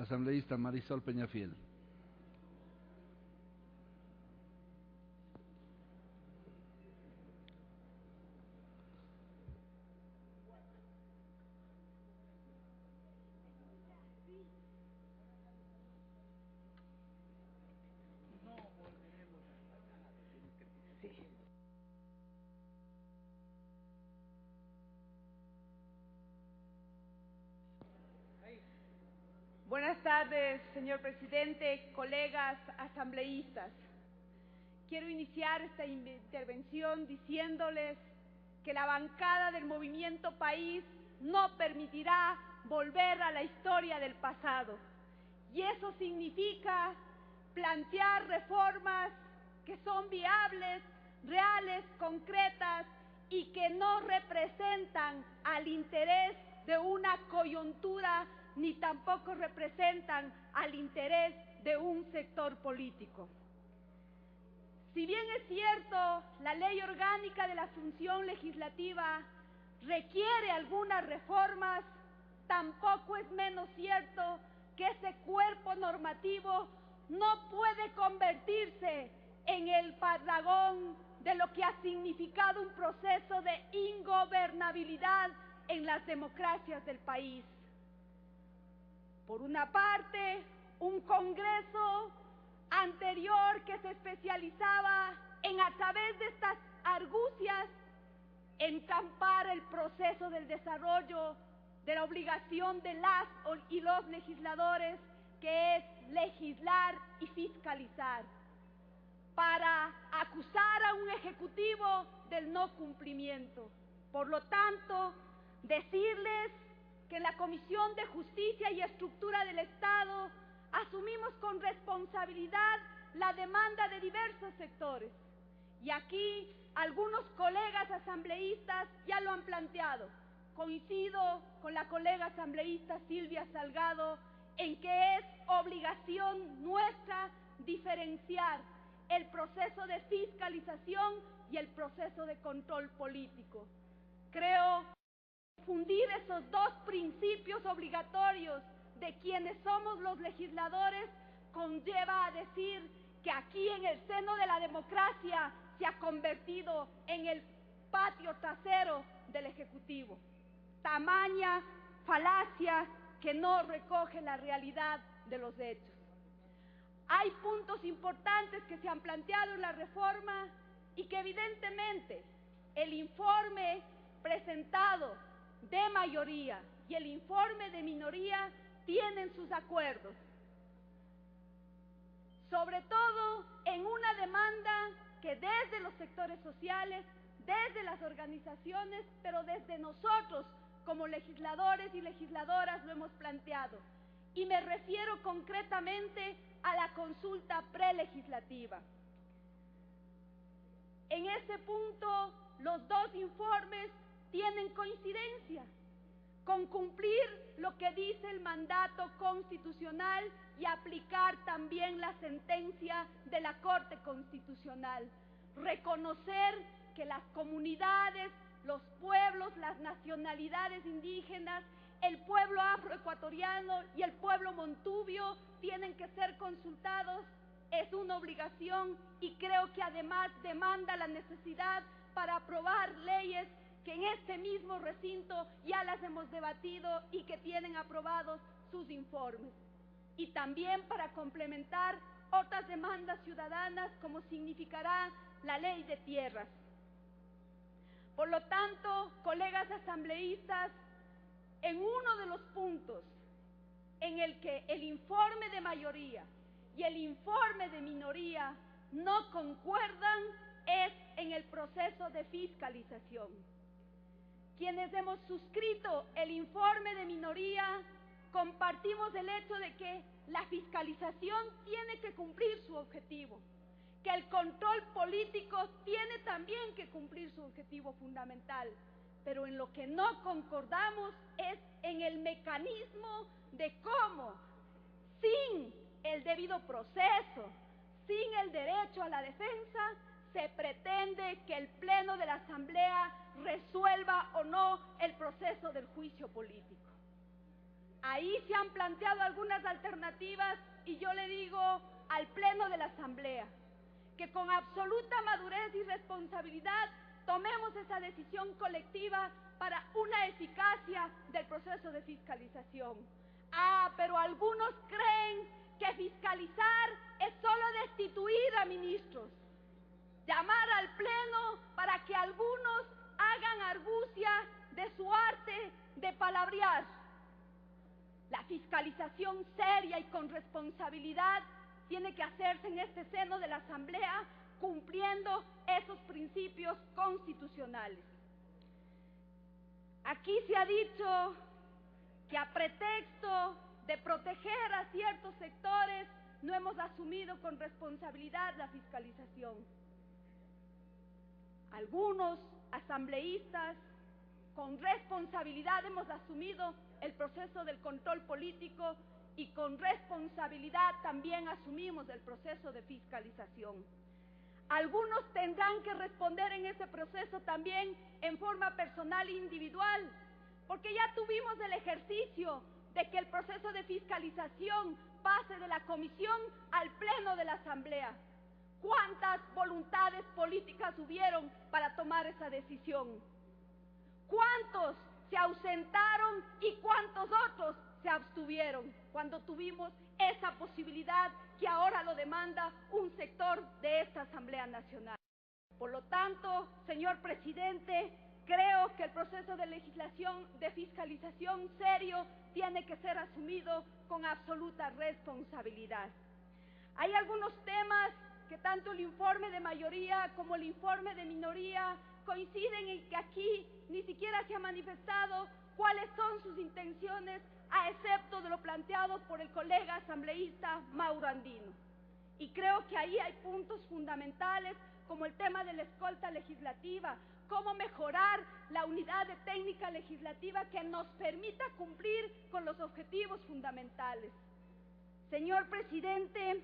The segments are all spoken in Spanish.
Asambleísta Marisol Peñafiel. Buenas tardes, señor presidente, colegas asambleístas. Quiero iniciar esta intervención diciéndoles que la bancada del Movimiento País no permitirá volver a la historia del pasado. Y eso significa plantear reformas que son viables, reales, concretas y que no representan al interés de una coyuntura ni tampoco representan al interés de un sector político. Si bien es cierto, la Ley Orgánica de la Función Legislativa requiere algunas reformas, tampoco es menos cierto que ese cuerpo normativo no puede convertirse en el parangón de lo que ha significado un proceso de ingobernabilidad en las democracias del país. Por una parte, un Congreso anterior que se especializaba en, a través de estas argucias, encampar el proceso del desarrollo de la obligación de las y los legisladores, que es legislar y fiscalizar, para acusar a un ejecutivo del no cumplimiento. Por lo tanto, decirles que en la Comisión de Justicia y Estructura del Estado asumimos con responsabilidad la demanda de diversos sectores. Y aquí algunos colegas asambleístas ya lo han planteado. Coincido con la colega asambleísta Silvia Salgado en que es obligación nuestra diferenciar el proceso de fiscalización y el proceso de control político. Creo que fundir esos dos principios obligatorios de quienes somos los legisladores conlleva a decir que aquí en el seno de la democracia se ha convertido en el patio trasero del Ejecutivo. Tamaña falacia que no recoge la realidad de los hechos. Hay puntos importantes que se han planteado en la reforma y que evidentemente el informe presentado de mayoría y el informe de minoría tienen sus acuerdos. Sobre todo en una demanda que desde los sectores sociales, desde las organizaciones, pero desde nosotros como legisladores y legisladoras lo hemos planteado. Y me refiero concretamente a la consulta prelegislativa. En ese punto, los dos informes tienen coincidencia con cumplir lo que dice el mandato constitucional y aplicar también la sentencia de la Corte Constitucional. Reconocer que las comunidades, los pueblos, las nacionalidades indígenas, el pueblo afroecuatoriano y el pueblo montubio tienen que ser consultados es una obligación y creo que además demanda la necesidad para aprobar leyes que en este mismo recinto ya las hemos debatido y que tienen aprobados sus informes. Y también para complementar otras demandas ciudadanas como significará la ley de tierras. Por lo tanto, colegas asambleístas, en uno de los puntos en el que el informe de mayoría y el informe de minoría no concuerdan es en el proceso de fiscalización. Quienes hemos suscrito el informe de minoría compartimos el hecho de que la fiscalización tiene que cumplir su objetivo, que el control político tiene también que cumplir su objetivo fundamental, pero en lo que no concordamos es en el mecanismo de cómo, sin el debido proceso, sin el derecho a la defensa, se pretende que el Pleno de la Asamblea resuelva o no el proceso del juicio político. Ahí se han planteado algunas alternativas y yo le digo al Pleno de la Asamblea que con absoluta madurez y responsabilidad tomemos esa decisión colectiva para una eficacia del proceso de fiscalización. Pero algunos creen que fiscalizar es solo destituir a ministros, llamar al Pleno para que algunos hagan argucia de su arte de palabrear. La fiscalización seria y con responsabilidad tiene que hacerse en este seno de la Asamblea, cumpliendo esos principios constitucionales. Aquí se ha dicho que a pretexto de proteger a ciertos sectores no hemos asumido con responsabilidad la fiscalización. Algunos asambleístas con responsabilidad hemos asumido el proceso del control político y con responsabilidad también asumimos el proceso de fiscalización. Algunos tendrán que responder en ese proceso también en forma personal e individual, porque ya tuvimos el ejercicio de que el proceso de fiscalización pase de la comisión al Pleno de la Asamblea. ¿Cuántas voluntades políticas hubieron para tomar esa decisión? ¿Cuántos se ausentaron y cuántos otros se abstuvieron cuando tuvimos esa posibilidad que ahora lo demanda un sector de esta Asamblea Nacional? Por lo tanto, señor presidente, creo que el proceso de legislación, de fiscalización serio, tiene que ser asumido con absoluta responsabilidad. Hay algunos temas que tanto el informe de mayoría como el informe de minoría coinciden en que aquí ni siquiera se ha manifestado cuáles son sus intenciones, a excepto de lo planteado por el colega asambleísta Mauro Andino. Y creo que ahí hay puntos fundamentales como el tema de la escolta legislativa, cómo mejorar la unidad de técnica legislativa que nos permita cumplir con los objetivos fundamentales. Señor presidente,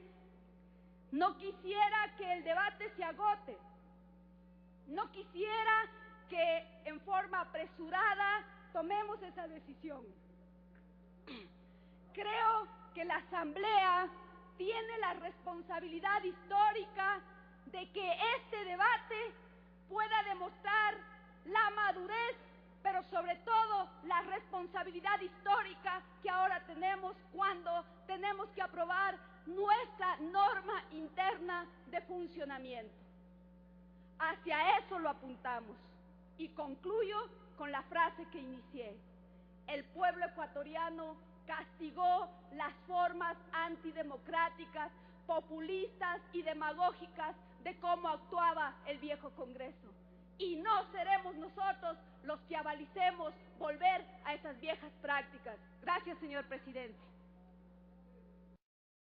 no quisiera que el debate se agote, no quisiera que en forma apresurada tomemos esa decisión. Creo que la Asamblea tiene la responsabilidad histórica de que este debate pueda demostrar la madurez, pero sobre todo la responsabilidad histórica que ahora tenemos cuando tenemos que aprobar nuestra norma interna de funcionamiento. Hacia eso lo apuntamos. Y concluyo con la frase que inicié. El pueblo ecuatoriano castigó las formas antidemocráticas, populistas y demagógicas de cómo actuaba el viejo Congreso. Y no seremos nosotros los que avalicemos volver a esas viejas prácticas. Gracias, señor presidente.